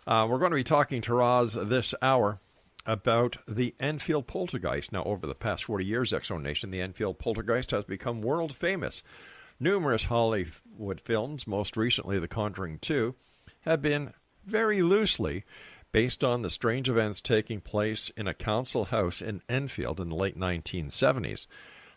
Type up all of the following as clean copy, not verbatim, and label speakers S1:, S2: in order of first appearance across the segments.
S1: We're going to be talking to Roz this hour about the Enfield Poltergeist. Now, over the past 40 years, X-Zone Nation, the Enfield Poltergeist has become world famous. Numerous Hollywood films, most recently The Conjuring 2, have been very loosely based on the strange events taking place in a council house in Enfield in the late 1970s.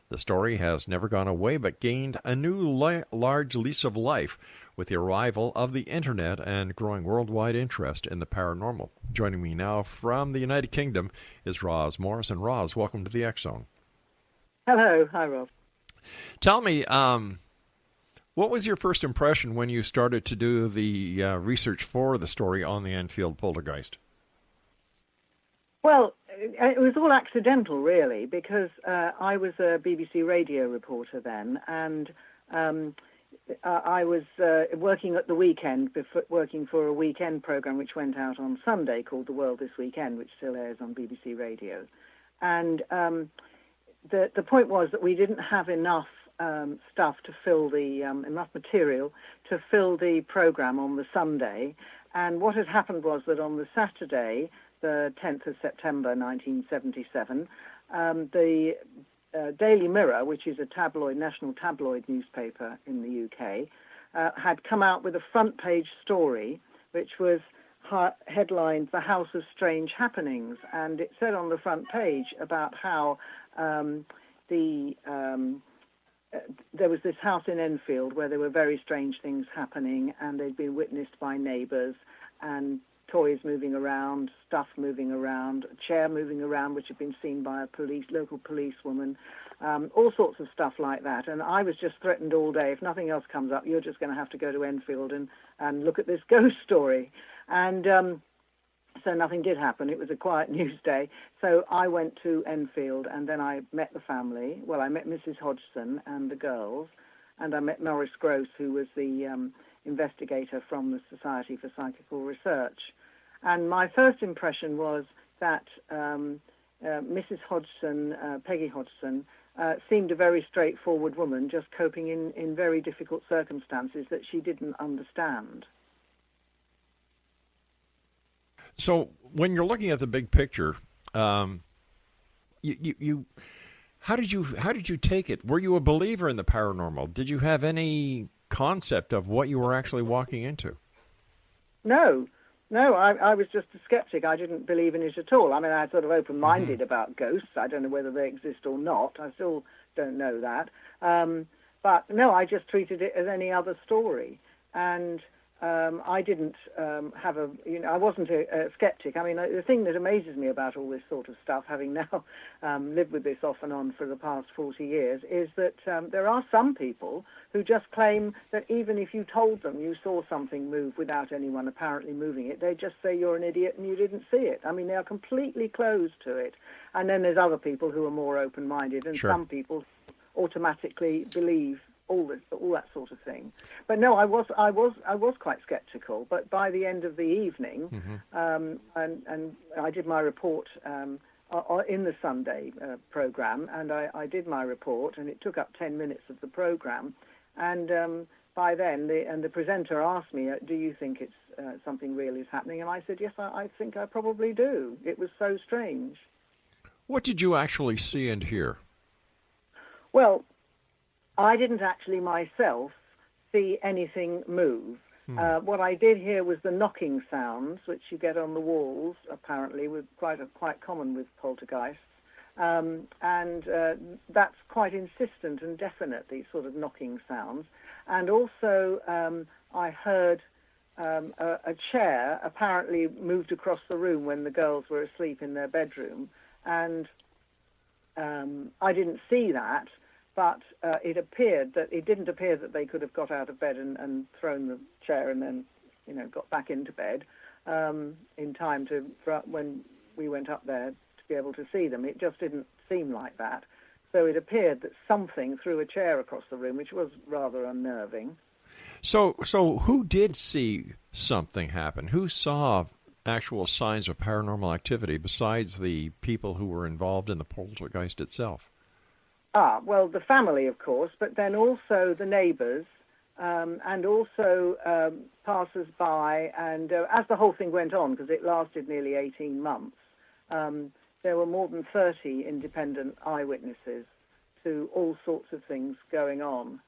S1: The story has never gone away but gained a new large lease of life with the arrival of the Internet and growing worldwide interest in the paranormal. Joining me now from the United Kingdom is Roz Morris. And Roz, welcome to the X-Zone.
S2: Hello. Hi, Rob.
S1: Tell me, what was your first impression when you started to do the research for the story on the Enfield Poltergeist?
S2: Well, it was all accidental, really, because I was a BBC radio reporter then, and I was working at the weekend, working for a weekend programme which went out on Sunday called The World This Weekend, which still airs on BBC Radio. And the point was that we didn't have enough stuff to fill enough material to fill the programme on the Sunday. And what had happened was that on the Saturday, the 10th of September 1977, the Daily Mirror, which is a national tabloid newspaper in the UK, had come out with a front-page story which was headlined "The House of Strange Happenings," and it said on the front page about how there was this house in Enfield where there were very strange things happening, and they'd been witnessed by neighbours, and toys moving around, stuff moving around, a chair moving around, which had been seen by a local policewoman, all sorts of stuff like that. And I was just threatened all day, if nothing else comes up, you're just going to have to go to Enfield and look at this ghost story. And so nothing did happen. It was a quiet news day. So I went to Enfield, and then I met the family. Well, I met Mrs. Hodgson and the girls, and I met Maurice Gross, who was the investigator from the Society for Psychical Research. And my first impression was that Mrs. Hodgson, Peggy Hodgson, seemed a very straightforward woman, just coping in very difficult circumstances that she didn't understand.
S1: So when you're looking at the big picture, you how did you take it? Were you a believer in the paranormal? Did you have any concept of what you were actually walking into? No, I was just a skeptic. I didn't believe in it at all. I mean, I was sort of open-minded about ghosts. I don't know whether they exist or not. I still don't know that. But no, I just treated it as any other story. And I didn't I wasn't a skeptic. I mean, the thing that amazes me about all this sort of stuff, having now lived with this off and on for the past 40 years, is that there are some people who just claim that even if you told them you saw something move without anyone apparently moving it, they just say you're an idiot and you didn't see it. I mean, they are completely closed to it. And then there's other people who are more open-minded, and Sure.
S2: Some people automatically believe all that sort of thing. But no, I was quite sceptical. But by the end of the evening, and I did my report in the Sunday program, and I did my report, and it took up 10 minutes of the program. And by then, the presenter asked me, "Do you think it's something real is happening?" And I said, "Yes, I think I probably do. It was so strange."
S1: What did you actually see and hear?
S2: Well, I didn't actually myself see anything move. What I did hear was the knocking sounds, which you get on the walls, apparently, with quite common with poltergeists. And that's quite insistent and definite, these sort of knocking sounds. And also I heard a chair apparently moved across the room when the girls were asleep in their bedroom. And I didn't see that. But it didn't appear that they could have got out of bed and thrown the chair and then, got back into bed in time for when we went up there to be able to see them. It just didn't seem like that. So it appeared that something threw a chair across the room, which was rather unnerving.
S1: So who did see something happen? Who saw actual signs of paranormal activity besides the people who were involved in the poltergeist itself?
S2: Well, the family, of course, but then also the neighbours, and also passers-by. And as the whole thing went on, because it lasted nearly 18 months, there were more than 30 independent eyewitnesses to all sorts of things going on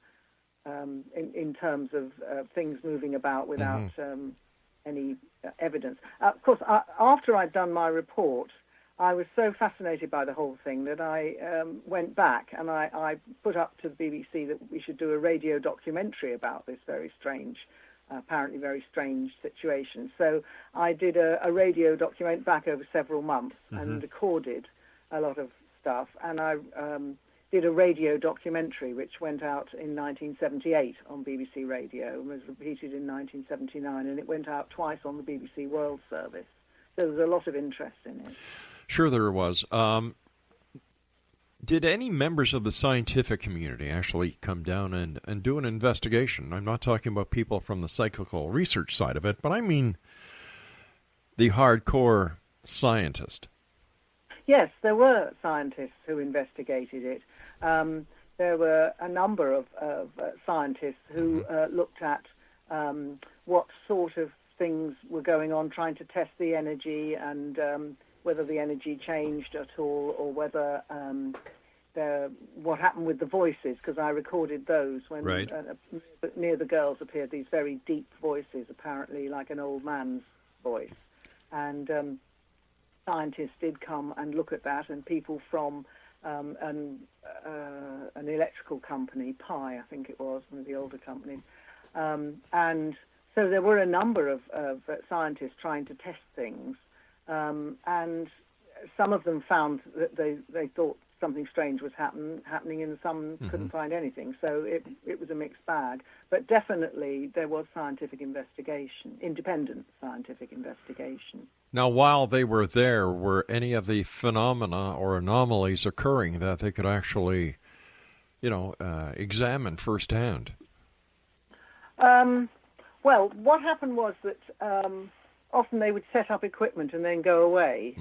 S2: in terms of things moving about without any evidence. Of course, after I'd done my report, I was so fascinated by the whole thing that I went back and I put up to the BBC that we should do a radio documentary about this very strange, apparently very strange situation. So I did a radio document back over several months and recorded a lot of stuff. And I did a radio documentary which went out in 1978 on BBC Radio and was repeated in 1979, and it went out twice on the BBC World Service. So there was a lot of interest in it.
S1: Sure there was. Did any members of the scientific community actually come down and do an investigation? I'm not talking about people from the psychical research side of it, but I mean the hardcore scientist.
S2: Yes, there were scientists who investigated it. There were a number of scientists who looked at what sort of things were going on, trying to test the energy and whether the energy changed at all, or whether what happened with the voices, because I recorded those when near the girls appeared these very deep voices, apparently like an old man's voice. And scientists did come and look at that, and people from an electrical company, Pi, I think it was, one of the older companies. And so there were a number of scientists trying to test things. And some of them found that they thought something strange was happening, and some couldn't find anything. So it was a mixed bag. But definitely there was scientific investigation, independent scientific investigation.
S1: Now, while they were there, were any of the phenomena or anomalies occurring that they could actually, examine firsthand?
S2: Well, what happened was that often they would set up equipment and then go away,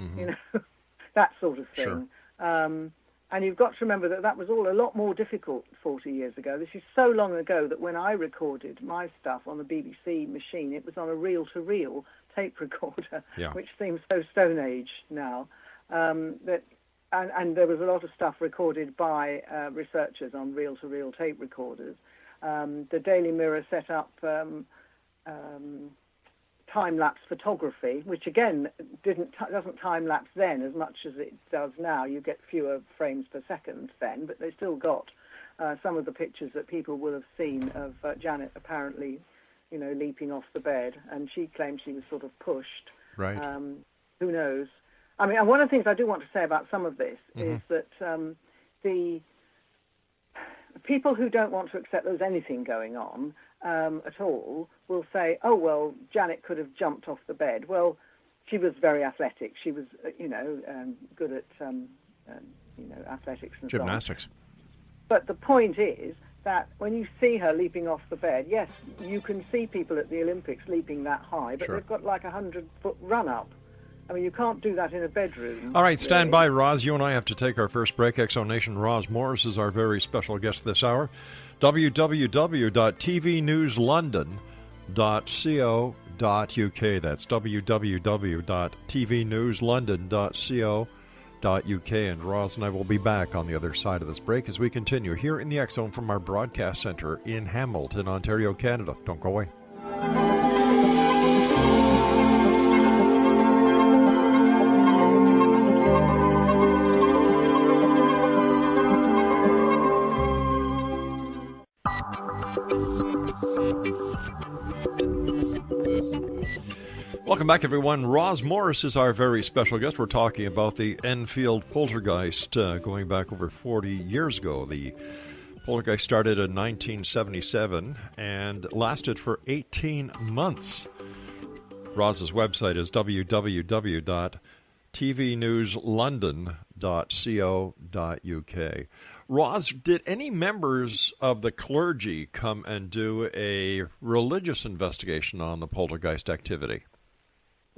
S2: that sort of thing. Sure. And you've got to remember that was all a lot more difficult 40 years ago. This is so long ago that when I recorded my stuff on the BBC machine, it was on a reel-to-reel tape recorder, which seems so Stone Age now. And there was a lot of stuff recorded by researchers on reel-to-reel tape recorders. The Daily Mirror set up time-lapse photography, which again doesn't time-lapse then as much as it does now. You get fewer frames per second then, but they still got some of the pictures that people will have seen of Janet apparently, leaping off the bed, and she claims she was sort of pushed.
S1: Right.
S2: Who knows? I mean, one of the things I do want to say about some of this is that the people who don't want to accept there's anything going on at all will say, oh, well, Janet could have jumped off the bed. Well, she was very athletic. She was, good at, athletics and
S1: gymnastics.
S2: So on. But the point is that when you see her leaping off the bed, yes, you can see people at the Olympics leaping that high, but they've got like 100-foot run-up. I mean, you can't do that in a bedroom. All
S1: right, stand by, Roz. You and I have to take our first break. Exo Nation, Roz Morris is our very special guest this hour. www.tvnewslondon.co.uk. That's www.tvnewslondon.co.uk. And Roz and I will be back on the other side of this break as we continue here in the X Zone from our broadcast center in Hamilton, Ontario, Canada. Don't go away. Welcome back, everyone. Roz Morris is our very special guest. We're talking about the Enfield Poltergeist going back over 40 years ago. The Poltergeist started in 1977 and lasted for 18 months. Roz's website is www.tvnewslondon.co.uk. Roz, did any members of the clergy come and do a religious investigation on the poltergeist activity?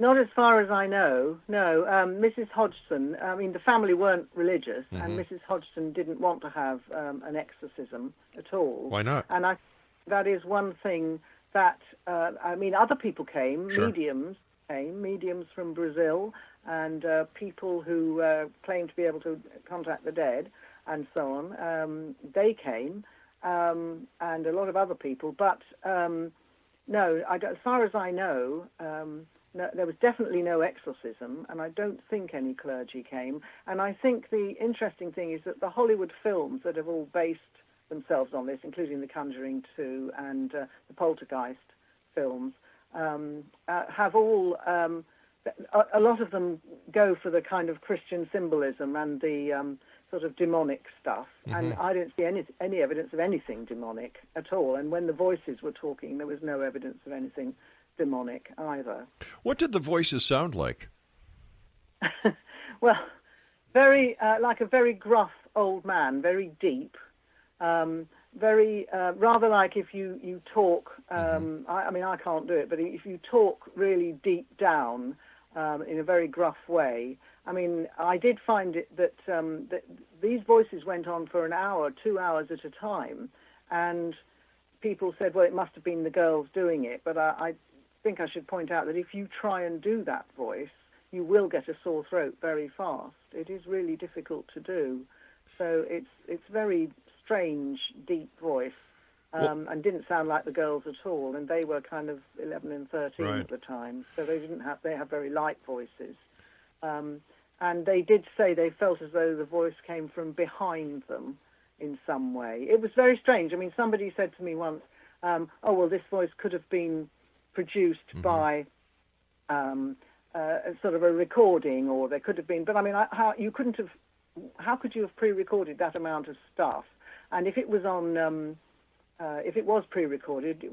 S2: Not as far as I know, no. Mrs. Hodgson, I mean, the family weren't religious, and Mrs. Hodgson didn't want to have an exorcism at all.
S1: Why not?
S2: And that is one thing that, other people came,
S1: Sure.
S2: mediums from Brazil, and people who claimed to be able to contact the dead, and so on. They came, and a lot of other people. But no, as far as I know, no, there was definitely no exorcism, and I don't think any clergy came. And I think the interesting thing is that the Hollywood films that have all based themselves on this, including The Conjuring 2 and the Poltergeist films, have all, a lot of them go for the kind of Christian symbolism and the sort of demonic stuff. Mm-hmm. And I don't see any evidence of anything demonic at all. And when the voices were talking, there was no evidence of anything demonic either.
S1: What did the voices sound like?
S2: Well, very like a very gruff old man, very deep, very rather like if you talk. I can't do it, but if you talk really deep down in a very gruff way. I mean, I did find it that these voices went on for an hour, 2 hours at a time, and people said, well, it must have been the girls doing it, but I think I should point out that if you try and do that voice, you will get a sore throat very fast. It is really difficult to do. So it's very strange, deep voice, and didn't sound like the girls at all. And they were kind of 11 and 13
S1: right.
S2: at the time, so they have very light voices. And they did say they felt as though the voice came from behind them in some way. It was very strange. I mean, somebody said to me once, this voice could have been produced by sort of a recording, or there could have been, but I mean, how could you have pre-recorded that amount of stuff? And if it was on, if it was pre-recorded,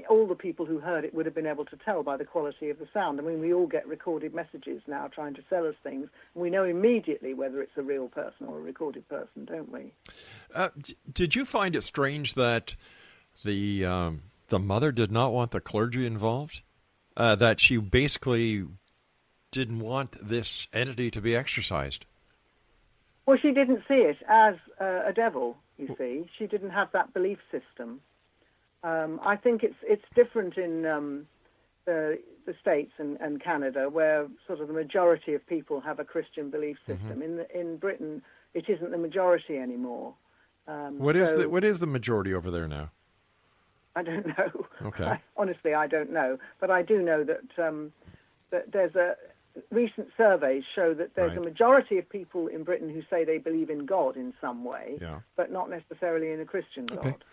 S2: all the people who heard it would have been able to tell by the quality of the sound. I mean, we all get recorded messages now trying to sell us things, and we know immediately whether it's a real person or a recorded person, don't we?
S1: Did you find it strange that the mother did not want the clergy involved? That she basically didn't want this entity to be exorcised?
S2: Well, she didn't see it as a devil, you see. She didn't have that belief system. I think it's different in the States and Canada, where sort of the majority of people have a Christian belief system. In Britain, it isn't the majority anymore.
S1: What is the majority over there now?
S2: I don't know.
S1: Okay.
S2: Honestly, I don't know. But I do know that that there's recent surveys show that there's a majority of people in Britain who say they believe in God in some way, but not necessarily in a Christian God.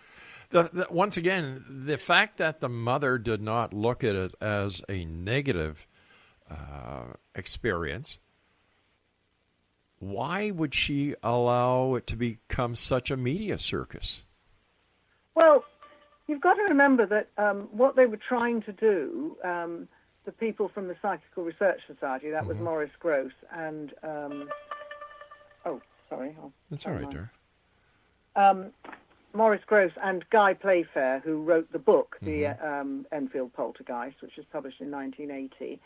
S1: Once again, the fact that the mother did not look at it as a negative experience, why would she allow it to become such a media circus?
S2: Well, you've got to remember that what they were trying to do, the people from the Psychical Research Society, that was Maurice Grosse and...
S1: That's all right, dear.
S2: Maurice Grosse and Guy Playfair, who wrote the book, the Enfield Poltergeist, which was published in 1980.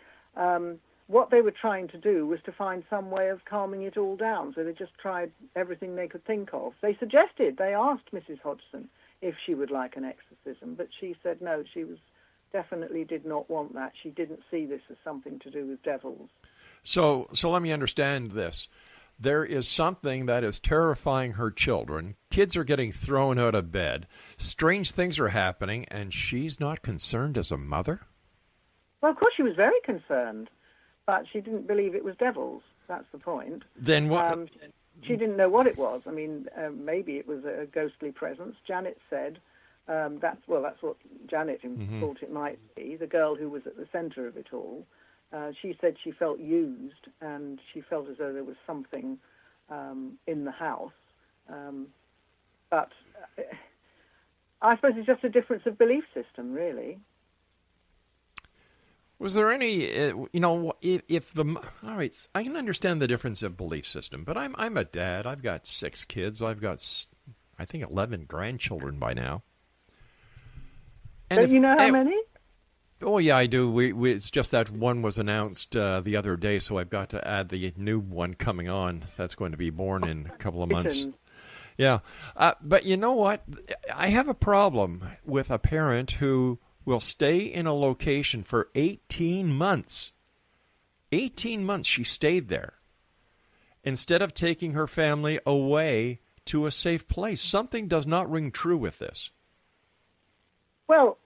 S2: What they were trying to do was to find some way of calming it all down, so they just tried everything they could think of. They asked Mrs. Hodgson if she would like an exorcism, but she said no, she definitely did not want that. She didn't see this as something to do with devils.
S1: So let me understand this. There is something that is terrifying her children. Kids are getting thrown out of bed. Strange things are happening, and she's not concerned as a mother?
S2: Well, of course she was very concerned, but she didn't believe it was devils. That's the point.
S1: Then what?
S2: She didn't know what it was. I mean, maybe it was a ghostly presence. Janet said that's what Janet thought it might be, the girl who was at the centre of it all. She said she felt used, and she felt as though there was something in the house. But I suppose it's just a difference of belief system, really.
S1: Was there any, if the, all right, I can understand the difference of belief system, but I'm a dad. I've got 6 kids. I've got, I think, 11 grandchildren by now.
S2: And don't you know how many?
S1: Oh, yeah, I do. It's just that one was announced the other day, so I've got to add the new one coming on. That's going to be born in a couple of months. Yeah. But you know what? I have a problem with a parent who will stay in a location for 18 months. 18 months she stayed there instead of taking her family away to a safe place. Something does not ring true with this.
S2: Well,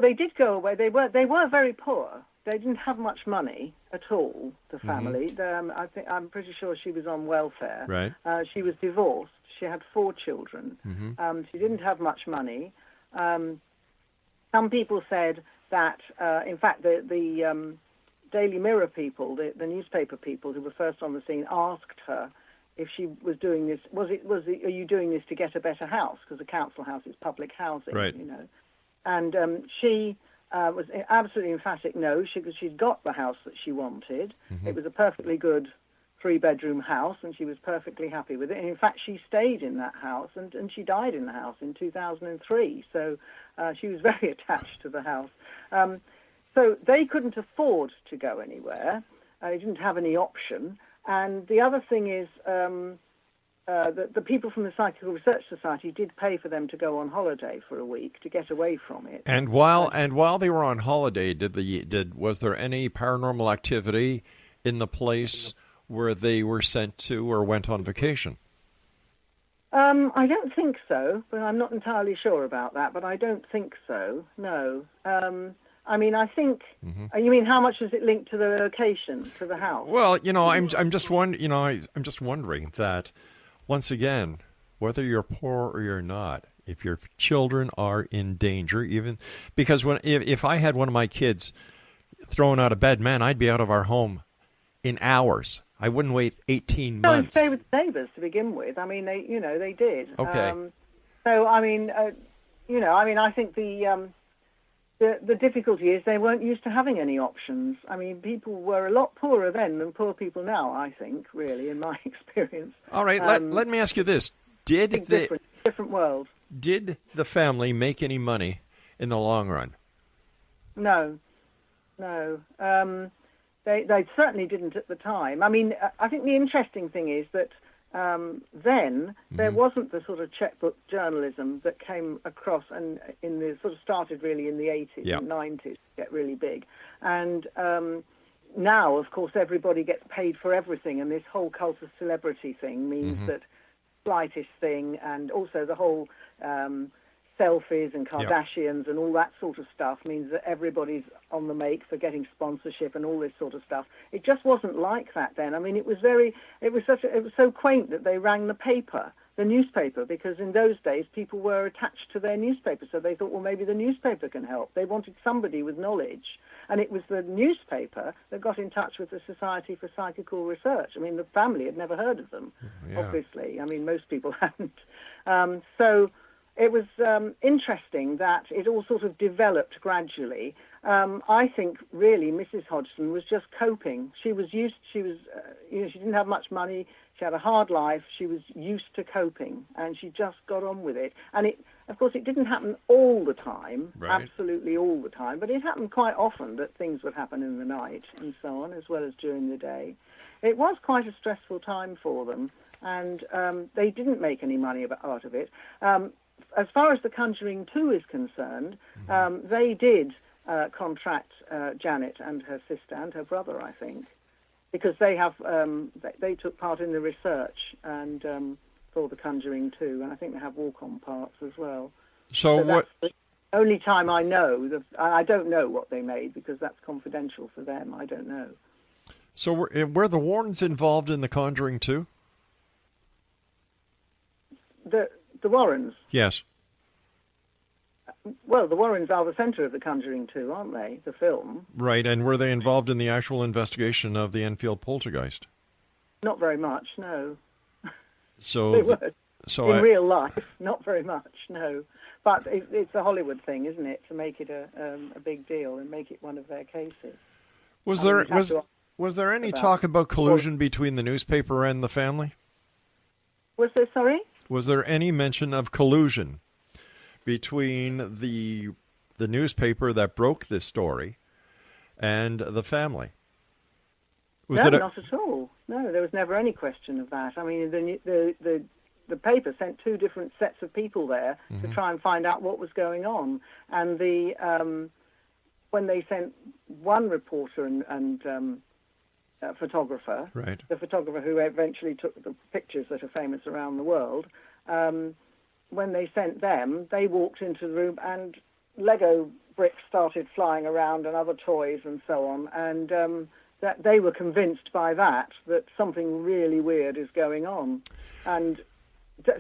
S2: they did go away. They were very poor. They didn't have much money at all, the family. Mm-hmm. I'm pretty sure she was on welfare.
S1: Right.
S2: She was divorced. She had 4 children.
S1: Mm-hmm.
S2: She didn't have much money. Some people said that, in fact, the Daily Mirror people, the newspaper people who were first on the scene, asked her if she was doing this. Are you doing this to get a better house? Because a council house is public housing,
S1: right.
S2: you know. And she was absolutely emphatic no, because she'd got the house that she wanted. Mm-hmm. It was a perfectly good 3-bedroom house, and she was perfectly happy with it. And in fact, she stayed in that house, and she died in the house in 2003. So she was very attached to the house. So they couldn't afford to go anywhere. They didn't have any option. And the other thing is the people from the Psychical Research Society did pay for them to go on holiday for a week to get away from it.
S1: And while they were on holiday, was there any paranormal activity in the place where they were sent to or went on vacation?
S2: I don't think so, but I'm not entirely sure about that. But I don't think so. No. I mean, I think. Mm-hmm. You mean how much is it linked to the location, to the house?
S1: Well, I'm just wondering that. Once again, whether you're poor or you're not, if your children are in danger, even because if I had one of my kids thrown out of bed, man, I'd be out of our home in hours. I wouldn't wait 18 months.
S2: No, stay with neighbours to begin with. I mean, they did.
S1: Okay.
S2: So I mean, I think the difficulty is they weren't used to having any options. I mean, people were a lot poorer then than poor people now, I think, really, in my experience.
S1: All right, let me ask you this.
S2: Different world.
S1: Did the family make any money in the long run?
S2: No. They certainly didn't at the time. I mean, I think the interesting thing is that then there wasn't the sort of checkbook journalism that came across and sort of started really in the 80s and 90s to get really big. And now, of course, everybody gets paid for everything, and this whole cult of celebrity thing means that slightest thing, and also the whole selfies and Kardashians and all that sort of stuff means that everybody's on the make for getting sponsorship and all this sort of stuff. It just wasn't like that then. I mean, it was so quaint that they rang the newspaper, because in those days people were attached to their newspaper, so they thought, well, maybe the newspaper can help. They wanted somebody with knowledge, and it was the newspaper that got in touch with the Society for Psychical Research. I mean, the family had never heard of them, obviously. I mean, most people hadn't. So it was interesting that it all sort of developed gradually. I think really Mrs. Hodgson was just coping. She didn't have much money. She had a hard life. She was used to coping, and she just got on with it. And of course, it didn't happen all the time, absolutely all the time, but it happened quite often that things would happen in the night and so on, as well as during the day. It was quite a stressful time for them, and they didn't make any money out of it. As far as The Conjuring 2 is concerned, they did contract Janet and her sister and her brother, I think, because they took part in the research and for The Conjuring 2, and I think they have walk-on parts as well.
S1: So what?
S2: That's the only time I know. I don't know what they made because that's confidential for them. I don't know.
S1: So were the Warrens involved in The Conjuring 2?
S2: The Warrens?
S1: Yes.
S2: Well, the Warrens are the centre of The Conjuring 2, aren't they? The film.
S1: Right, and were they involved in the actual investigation of the Enfield poltergeist?
S2: Not very much, no.
S1: So
S2: they were. In real life, not very much, no. But it's a Hollywood thing, isn't it, to make it a big deal and make it one of their cases.
S1: Was there any talk about collusion between the newspaper and the family?
S2: Was there, sorry?
S1: Was there any mention of collusion between the newspaper that broke this story and the family?
S2: Not at all. No, there was never any question of that. I mean, the paper sent two different sets of people there to try and find out what was going on. And when they sent one reporter and photographer,
S1: right,
S2: the photographer who eventually took the pictures that are famous around the world, when they sent them, they walked into the room and Lego bricks started flying around and other toys and so on. And that they were convinced by that something really weird is going on. And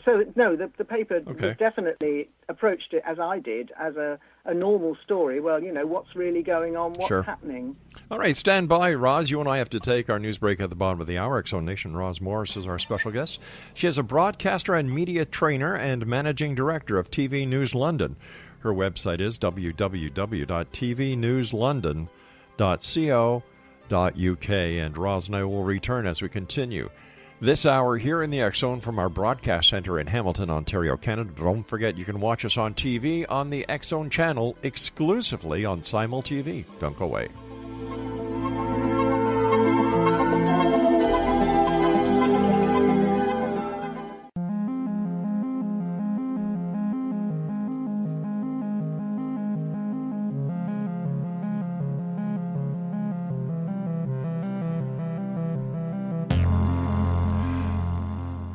S2: so, no, the paper definitely approached it, as I did, as a normal story. Well, what's really going on, what's happening.
S1: All right, stand by, Roz. You and I have to take our news break at the bottom of the hour. Exo Nation, Roz Morris is our special guest. She is a broadcaster and media trainer and managing director of TV News London. Her website is www.tvnewslondon.co.uk, and Roz and I will return as we continue this hour here in the X Zone from our broadcast center in Hamilton, Ontario, Canada. Don't forget, you can watch us on TV on the X Zone channel exclusively on Simul TV. Don't go away.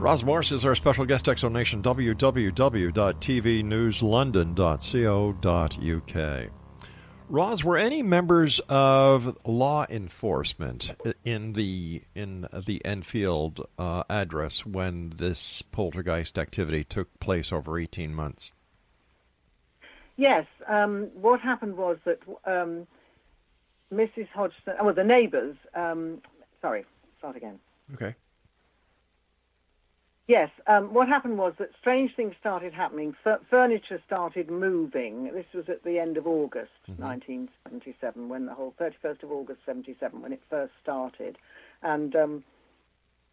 S1: Roz Morris is our special guest, Exo Nation, www.tvnewslondon.co.uk. Roz, were any members of law enforcement in the Enfield address when this poltergeist activity took place over 18 months?
S2: Yes. What happened was that Mrs. Hodgson, the neighbours, sorry, start again.
S1: Okay.
S2: Yes, what happened was that strange things started happening. Furniture started moving. This was at the end of August 1977, when the whole 31st of August 77, when it first started. And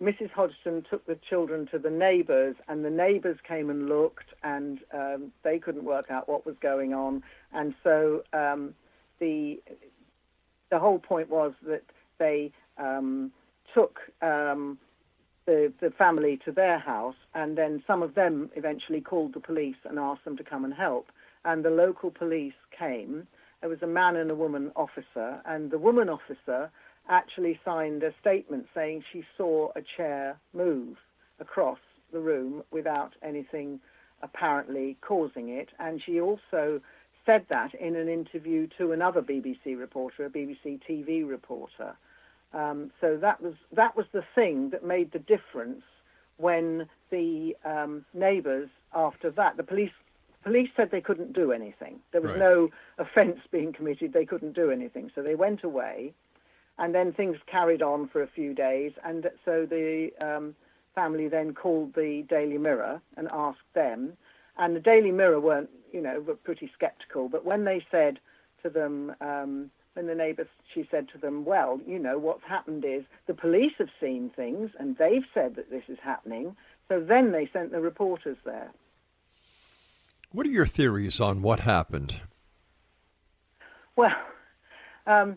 S2: Mrs. Hodgson took the children to the neighbours, and the neighbours came and looked, and they couldn't work out what was going on. And so the whole point was that they took the family to their house, and then some of them eventually called the police and asked them to come and help. And the local police came. There was a man and a woman officer, and the woman officer actually signed a statement saying she saw a chair move across the room without anything apparently causing it. And she also said that in an interview to another BBC reporter, a BBC TV reporter. So that was the thing that made the difference when the neighbours, after that, the police said they couldn't do anything. There was no offence being committed. They couldn't do anything. So they went away, and then things carried on for a few days. And so the family then called the Daily Mirror and asked them. And the Daily Mirror were pretty sceptical. But when they said to them, when the neighbour, she said to them, well, what's happened is the police have seen things and they've said that this is happening. So then they sent the reporters there.
S1: What are your theories on what happened?
S2: Well, I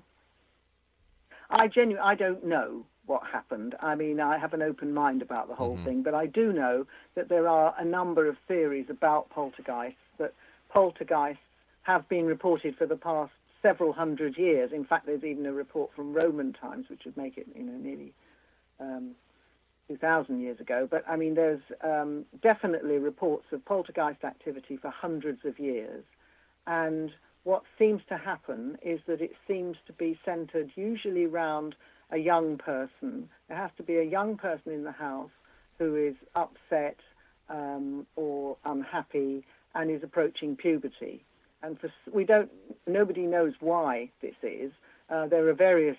S2: don't know what happened. I mean, I have an open mind about the whole thing, but I do know that there are a number of theories about poltergeists, that poltergeists have been reported for the past several hundred years. In fact, there's even a report from Roman times, which would make it, nearly 2,000 years ago. But, I mean, there's definitely reports of poltergeist activity for hundreds of years. And what seems to happen is that it seems to be centred usually around a young person. There has to be a young person in the house who is upset or unhappy and is approaching puberty. And nobody knows why this is. There are various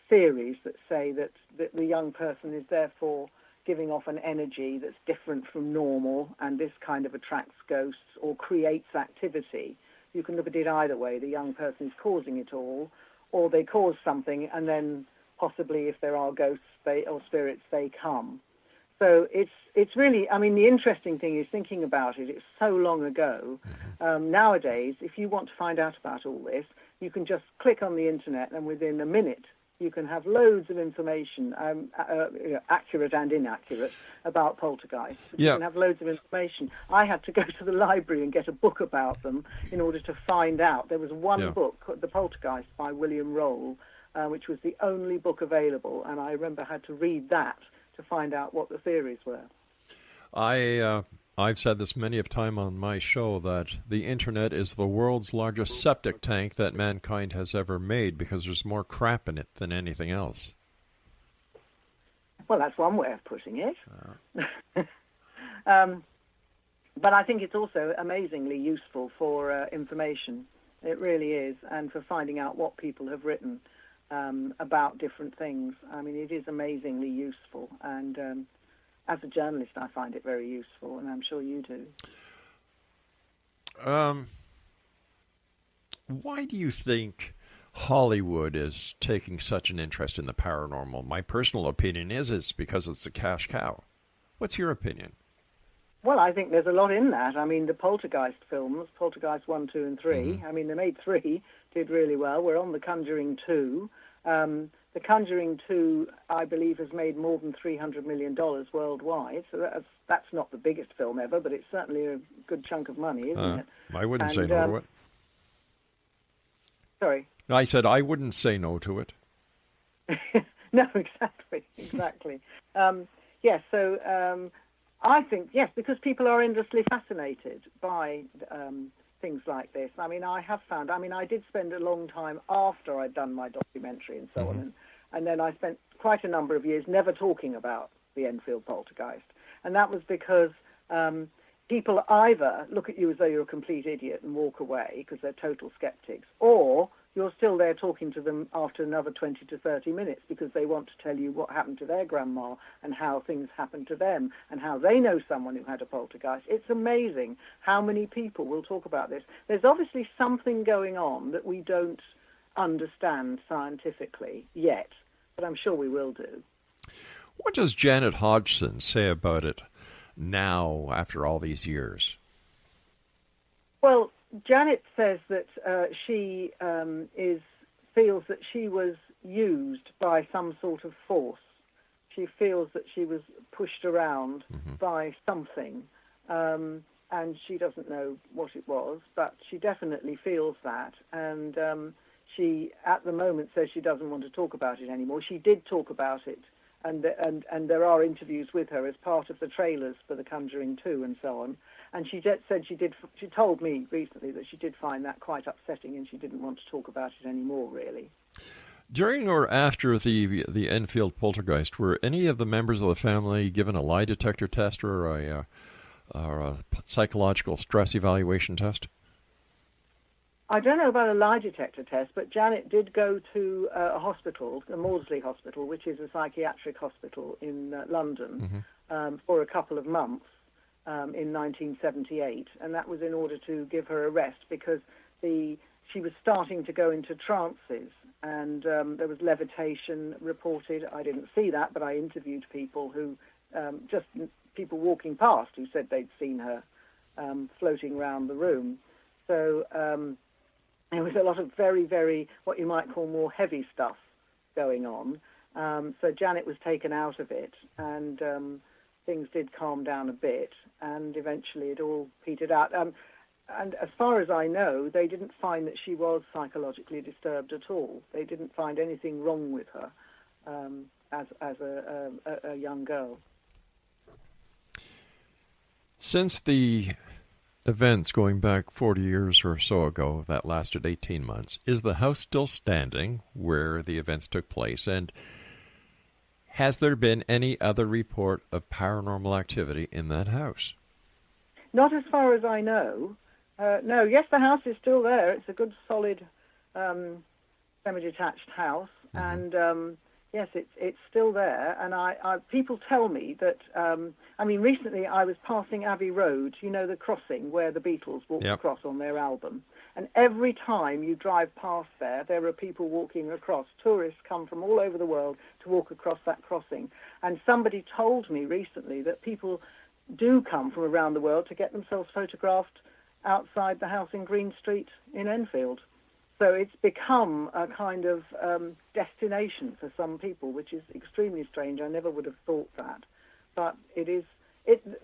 S2: theories that say that the young person is therefore giving off an energy that's different from normal, and this kind of attracts ghosts or creates activity. You can look at it either way. The young person is causing it all, or they cause something, and then possibly if there are ghosts or spirits, they come. So it's really, I mean, the interesting thing is thinking about it. It's so long ago. Nowadays, if you want to find out about all this, you can just click on the internet, and within a minute you can have loads of information, accurate and inaccurate, about poltergeists. You can have loads of information. I had to go to the library and get a book about them in order to find out. There was one book, The Poltergeist by William Roll, which was the only book available, and I remember I had to read that to find out what the theories were.
S1: I've said this many a time on my show that the internet is the world's largest septic tank that mankind has ever made because there's more crap in it than anything else.
S2: Well, that's one way of putting it. But I think it's also amazingly useful for information. It really is, and for finding out what people have written about different things. I mean, it is amazingly useful, and as a journalist, I find it very useful, and I'm sure you do.
S1: Why do you think Hollywood is taking such an interest in the paranormal? My personal opinion is it's because it's a cash cow. What's your opinion?
S2: Well, I think there's a lot in that. I mean, the Poltergeist films, Poltergeist 1, 2, and 3, I mean, they made 3, did really well. We're on The Conjuring 2. The Conjuring 2, I believe, has made more than $300 million worldwide. So that's not the biggest film ever, but it's certainly a good chunk of money, isn't it?
S1: I wouldn't say no to it.
S2: Sorry?
S1: I said I wouldn't say no to it.
S2: No, exactly. I think, yes, because people are endlessly fascinated by things like this. I mean, I did spend a long time after I'd done my documentary and so on, and then I spent quite a number of years never talking about the Enfield poltergeist. And that was because people either look at you as though you're a complete idiot and walk away because they're total skeptics, or you're still there talking to them after another 20 to 30 minutes because they want to tell you what happened to their grandma and how things happened to them and how they know someone who had a poltergeist. It's amazing how many people will talk about this. There's obviously something going on that we don't understand scientifically yet, but I'm sure we will do.
S1: What does Janet Hodgson say about it now after all these years?
S2: Well, Janet says that she feels that she was used by some sort of force. She feels that she was pushed around by something, and she doesn't know what it was, but she definitely feels that. And she, at the moment, says she doesn't want to talk about it anymore. She did talk about it, and there are interviews with her as part of the trailers for The Conjuring 2 and so on. And she just said she told me recently that she did find that quite upsetting and she didn't want to talk about it anymore, really.
S1: During or after the Enfield poltergeist, were any of the members of the family given a lie detector test or a psychological stress evaluation test?
S2: I don't know about a lie detector test, but Janet did go to a hospital, the Maudsley Hospital, which is a psychiatric hospital in London, for a couple of months. In 1978, and that was in order to give her a rest because she was starting to go into trances, and there was levitation reported. I didn't see that, but I interviewed people who, just people walking past, who said they'd seen her floating around the room. So there was a lot of very, very, what you might call more heavy stuff going on. So Janet was taken out of it, and things did calm down a bit, and eventually it all petered out. And as far as I know, they didn't find that she was psychologically disturbed at all. They didn't find anything wrong with her as a young girl.
S1: Since the events going back 40 years or so ago that lasted 18 months, is the house still standing where the events took place? And has there been any other report of paranormal activity in that house?
S2: Not as far as I know. No, yes, the house is still there. It's a good, solid, semi-detached house, and yes, it's still there. And people tell me that. Recently I was passing Abbey Road. You know, the crossing where the Beatles walked across on their album. And every time you drive past there are people walking across. Tourists come from all over the world to walk across that crossing. And somebody told me recently that people do come from around the world to get themselves photographed outside the house in Green Street in Enfield. So it's become a kind of destination for some people, which is extremely strange. I never would have thought that. But it is.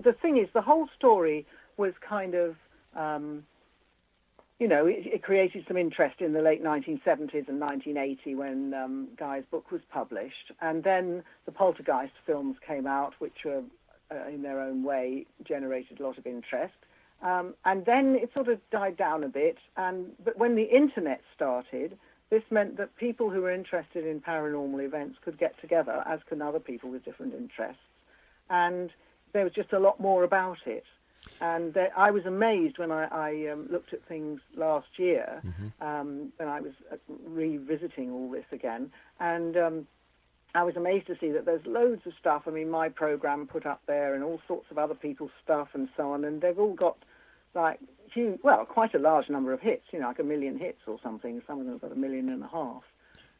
S2: The thing is, the whole story was kind of, it created some interest in the late 1970s and 1980 when Guy's book was published. And then the Poltergeist films came out, which were, in their own way, generated a lot of interest. And then it sort of died down a bit. But when the internet started, this meant that people who were interested in paranormal events could get together, as can other people with different interests. And there was just a lot more about it. And I was amazed when I looked at things last year, when I was revisiting all this again. And I was amazed to see that there's loads of stuff. I mean, my program put up there and all sorts of other people's stuff and so on. And they've all got, quite a large number of hits, like 1 million hits or something. Some of them have got 1.5 million,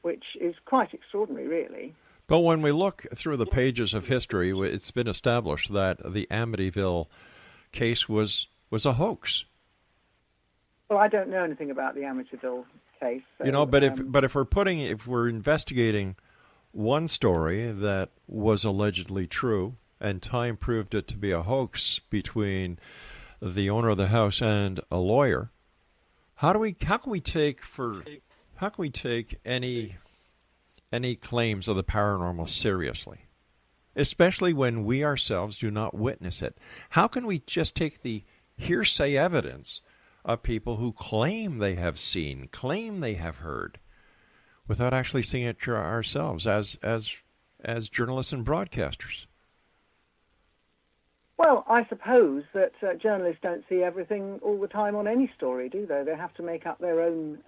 S2: which is quite extraordinary, really.
S1: But when we look through the pages of history, it's been established that the Amityville case was a hoax.
S2: Well, I don't know anything about the Amityville case. So,
S1: but if we're investigating one story that was allegedly true, and time proved it to be a hoax between the owner of the house and a lawyer, how can we take any claims of the paranormal seriously, especially when we ourselves do not witness it? How can we just take the hearsay evidence of people who claim they have seen, claim they have heard, without actually seeing it ourselves as journalists and broadcasters?
S2: Well, I suppose that journalists don't see everything all the time on any story, do they? They have to make up their own,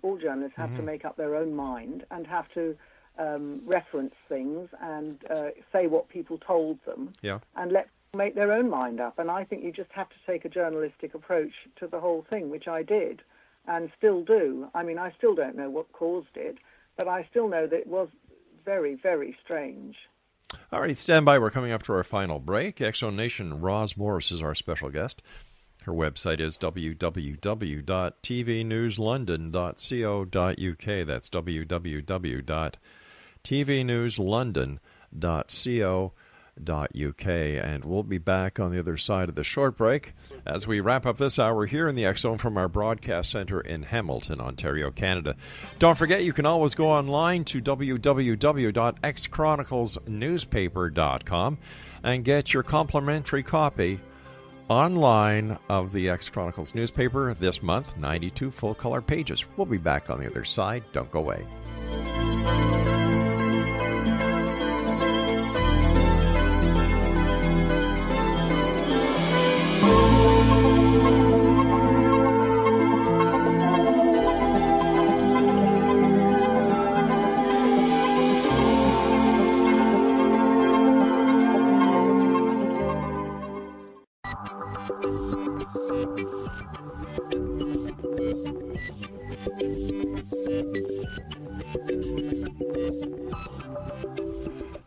S2: all journalists have to make up their own mind and have to reference things and say what people told them, and let them make their own mind up. And I think you just have to take a journalistic approach to the whole thing, which I did and still do. I mean, I still don't know what caused it, but I still know that it was very, very strange.
S1: All right, stand by. We're coming up to our final break. X-Zone Nation, Roz Morris is our special guest. Her website is www.tvnewslondon.co.uk. That's www.tvnewslondon.co.uk. And we'll be back on the other side of the short break as we wrap up this hour here in the X-Zone from our broadcast center in Hamilton, Ontario, Canada. Don't forget, you can always go online to www.xchroniclesnewspaper.com and get your complimentary copy online of the X Chronicles newspaper this month, 92 full-color pages. We'll be back on the other side. Don't go away.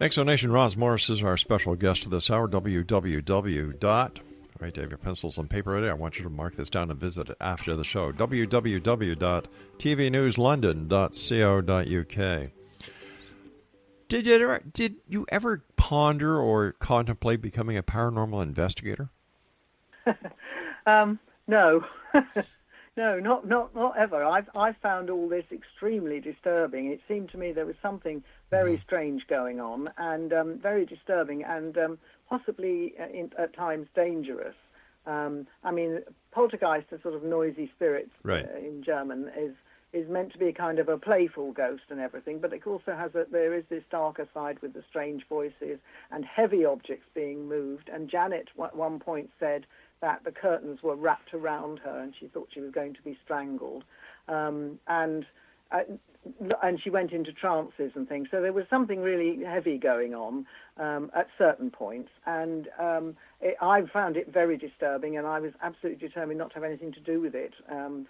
S1: X-Zone Nation, Roz Morris is our special guest this hour. Right, have your pencils and paper ready. I want you to mark this down and visit it after the show. www.tvnewslondon.co.uk. Did you ever ponder or contemplate becoming a paranormal investigator?
S2: No. No, not ever. I found all this extremely disturbing. It seemed to me there was something very strange going on, and very disturbing, and possibly at times dangerous. I mean, poltergeist, a sort of noisy spirit in German, is meant to be a kind of a playful ghost and everything, but it also has there is this darker side with the strange voices and heavy objects being moved. And Janet at one point said that the curtains were wrapped around her and she thought she was going to be strangled. And she went into trances and things. So there was something really heavy going on at certain points. And I found it very disturbing, and I was absolutely determined not to have anything to do with it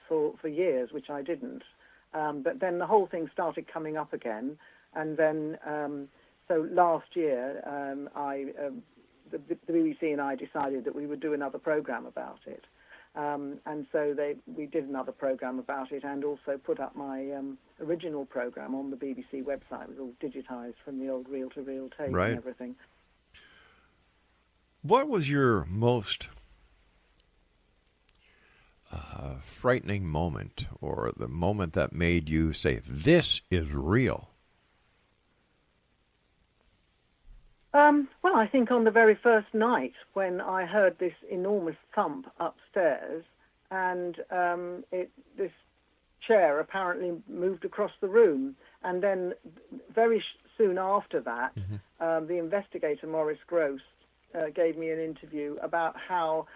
S2: for years, which I didn't. But then the whole thing started coming up again. And then, so last year, the BBC and I decided that we would do another program about it. And so we did another program about it, and also put up my original program on the BBC website. It was all digitized from the old reel-to-reel tape and everything.
S1: What was your most frightening moment, or the moment that made you say, this is real?
S2: Well, I think on the very first night when I heard this enormous thump upstairs, and this chair apparently moved across the room, and then very soon after that, the investigator, Maurice Gross, gave me an interview about how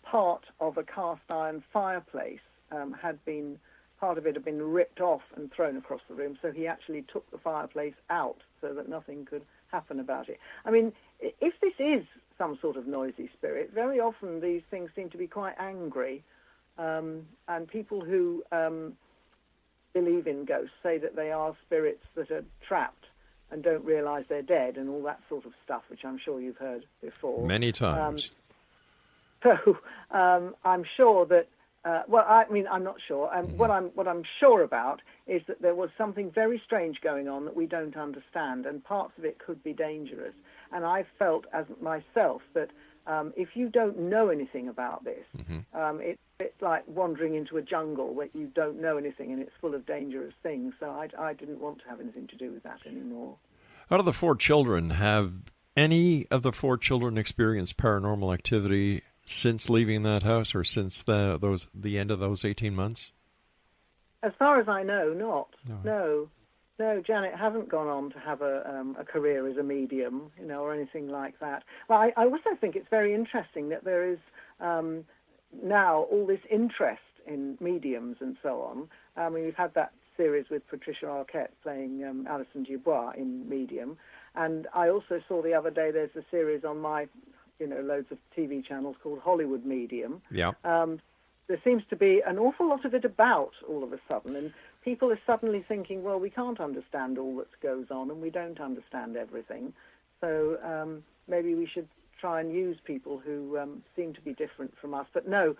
S2: part of a cast iron fireplace part of it had been ripped off and thrown across the room, so he actually took the fireplace out so that nothing could happen about it. I mean, if this is some sort of noisy spirit, very often these things seem to be quite angry, and people who believe in ghosts say that they are spirits that are trapped and don't realise they're dead and all that sort of stuff, which I'm sure you've heard before.
S1: Many times.
S2: So I'm sure that, I'm not sure. What I'm sure about is that there was something very strange going on that we don't understand, and parts of it could be dangerous. And I felt as myself that if you don't know anything about this, it's like wandering into a jungle where you don't know anything and it's full of dangerous things. So I didn't want to have anything to do with that anymore.
S1: Out of the 4 children, have any of the 4 children experienced paranormal activity since leaving that house, or since the end of those 18 months?
S2: As far as I know, not. No, Janet hasn't gone on to have a career as a medium, or anything like that. Well, I also think it's very interesting that there is now all this interest in mediums and so on. I mean, we've had that series with Patricia Arquette playing Alison Dubois in Medium, and I also saw the other day there's a series on my, loads of TV channels called Hollywood Medium.
S1: Yeah.
S2: There seems to be an awful lot of it about all of a sudden, and people are suddenly thinking, well, we can't understand all that goes on, and we don't understand everything. So maybe we should try and use people who seem to be different from us. But no,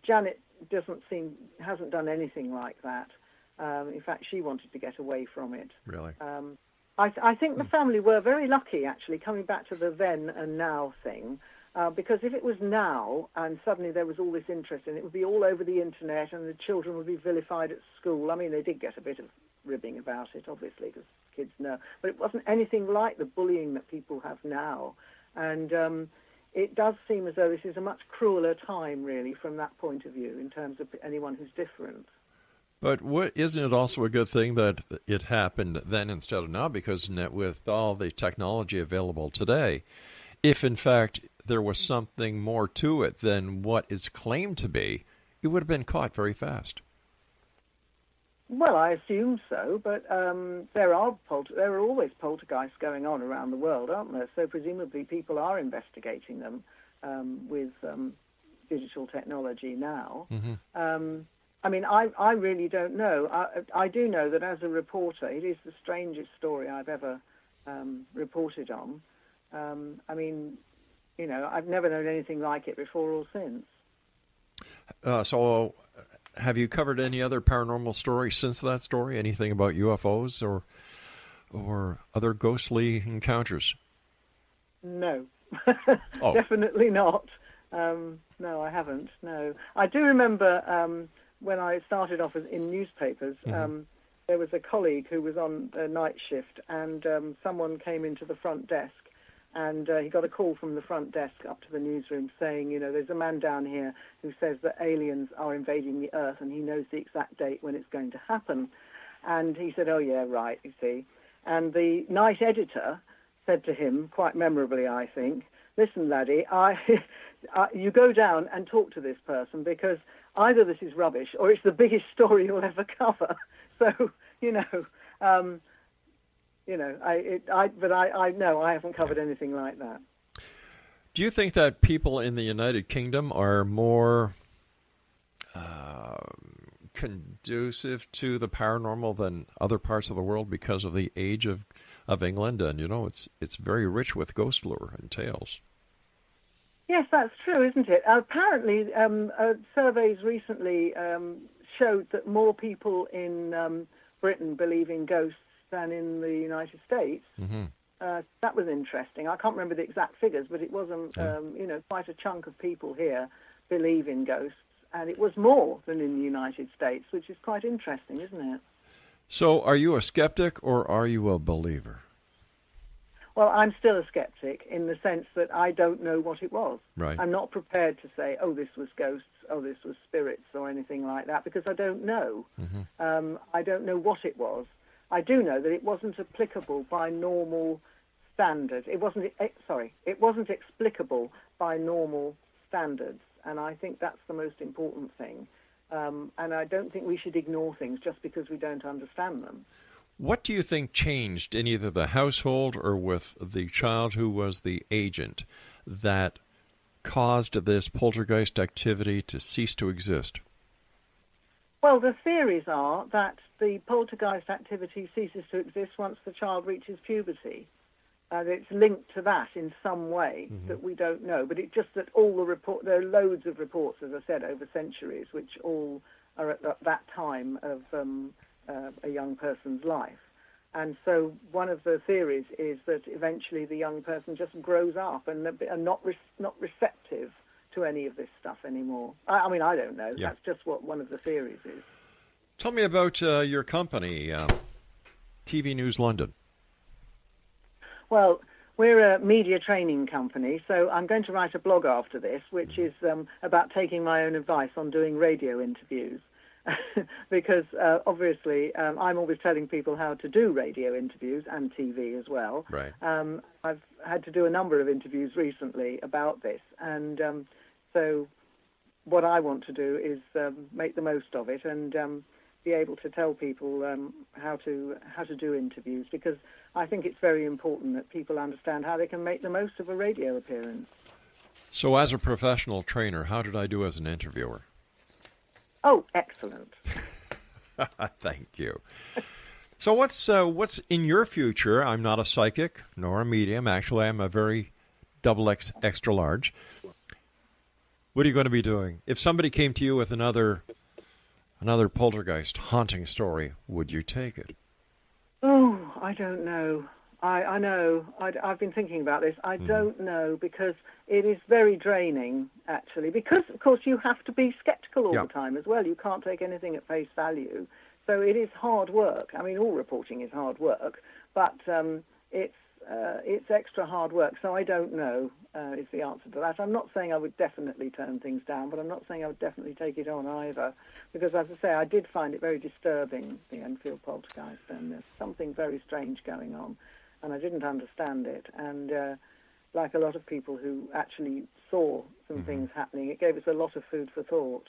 S2: Janet hasn't done anything like that. In fact, she wanted to get away from it.
S1: Really?
S2: I think the family were very lucky, actually, coming back to the then and now thing, because if it was now and suddenly there was all this interest in it, it would be all over the internet and the children would be vilified at school. I mean, they did get a bit of ribbing about it, obviously, because kids know. But it wasn't anything like the bullying that people have now. And it does seem as though this is a much crueler time, really, from that point of view, in terms of anyone who's different.
S1: But isn't it also a good thing that it happened then instead of now? Because with all the technology available today, if in fact there was something more to it than what is claimed to be, it would have been caught very fast.
S2: Well, I assume so, but there are always poltergeists going on around the world, aren't there? So presumably people are investigating them with digital technology now. I mean, I really don't know. I do know that as a reporter, it is the strangest story I've ever reported on. I mean, I've never known anything like it before or since.
S1: So have you covered any other paranormal stories since that story? Anything about UFOs or other ghostly encounters?
S2: No, definitely not. No, I haven't. No, I do remember when I started off in newspapers. There was a colleague who was on a night shift, and someone came into the front desk, and he got a call from the front desk up to the newsroom saying, there's a man down here who says that aliens are invading the Earth, and he knows the exact date when it's going to happen. And he said, oh, yeah, right, you see. And the night editor said to him, quite memorably, I think, listen, laddie, you go down and talk to this person, because either this is rubbish or it's the biggest story you'll ever cover. So, I haven't covered anything like that.
S1: Do you think that people in the United Kingdom are more conducive to the paranormal than other parts of the world because of the age of England? And, it's very rich with ghost lore and tales.
S2: Yes, that's true, isn't it? Apparently, surveys recently showed that more people in Britain believe in ghosts than in the United States.
S1: Mm-hmm.
S2: That was interesting. I can't remember the exact figures, but it wasn't, quite a chunk of people here believe in ghosts, and it was more than in the United States, which is quite interesting, isn't it?
S1: So are you a skeptic or are you a believer?
S2: Well, I'm still a skeptic in the sense that I don't know what it was.
S1: Right.
S2: I'm not prepared to say, oh, this was ghosts, oh, this was spirits or anything like that, because I don't know.
S1: Mm-hmm.
S2: I don't know what it was. I do know that it wasn't applicable by normal standards. It wasn't explicable by normal standards, and I think that's the most important thing. And I don't think we should ignore things just because we don't understand them.
S1: What do you think changed in either the household or with the child who was the agent that caused this poltergeist activity to cease to exist?
S2: Well, the theories are that the poltergeist activity ceases to exist once the child reaches puberty. It's linked to that in some way that we don't know. But it's just that there are loads of reports, as I said, over centuries, which all are at that time of a young person's life. And so one of the theories is that eventually the young person just grows up and are not receptive to any of this stuff anymore. I mean, I don't know. Yeah. That's just what one of the theories is.
S1: Tell me about your company, TV News London.
S2: Well, we're a media training company, so I'm going to write a blog after this, which is about taking my own advice on doing radio interviews. Because obviously I'm always telling people how to do radio interviews and TV as well.
S1: Right.
S2: I've had to do a number of interviews recently about this, and so what I want to do is make the most of it and be able to tell people how to do interviews, because I think it's very important that people understand how they can make the most of a radio appearance. So
S1: as a professional trainer, how did I do as an interviewer?
S2: Oh, excellent.
S1: Thank you. So what's in your future? I'm not a psychic nor a medium. Actually, I'm a very XX extra large. What are you going to be doing? If somebody came to you with another poltergeist haunting story, would you take it?
S2: Oh, I don't know. I know. I've been thinking about this. I don't know, because it is very draining, actually. Because, of course, you have to be sceptical all the time as well. You can't take anything at face value. So it is hard work. I mean, all reporting is hard work, but it's extra hard work. So I don't know is the answer to that. I'm not saying I would definitely turn things down, but I'm not saying I would definitely take it on either. Because, as I say, I did find it very disturbing, the Enfield poltergeist, and there's something very strange going on. And I didn't understand it. And like a lot of people who actually saw some things happening, it gave us a lot of food for thought.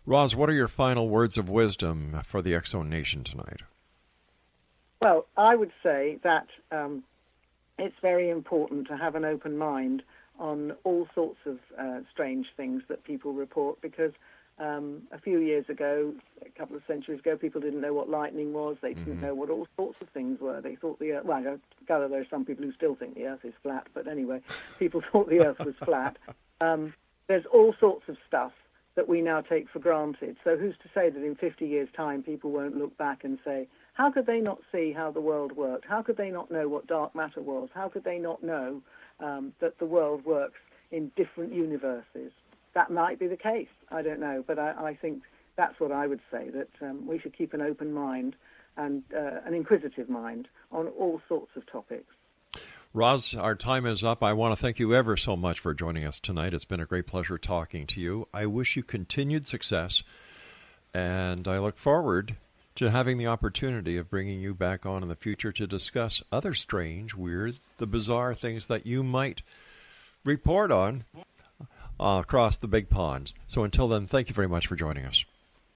S1: Roz, what are your final words of wisdom for the X-Zone Nation tonight?
S2: Well, I would say that it's very important to have an open mind on all sorts of strange things that people report, because a few years ago, a couple of centuries ago, people didn't know what lightning was. They didn't know what all sorts of things were. They thought the Earth, well, I gather there are some people who still think the Earth is flat, but anyway, people thought the Earth was flat. There's all sorts of stuff that we now take for granted. So who's to say that in 50 years' time people won't look back and say, how could they not see how the world worked? How could they not know what dark matter was? How could they not know that the world works in different universes? That might be the case. I don't know. But I think that's what I would say, that we should keep an open mind and an inquisitive mind on all sorts of topics.
S1: Roz, our time is up. I want to thank you ever so much for joining us tonight. It's been a great pleasure talking to you. I wish you continued success, and I look forward to having the opportunity of bringing you back on in the future to discuss other strange, weird, the bizarre things that you might report on across the big pond. So until then, thank you very much for joining us.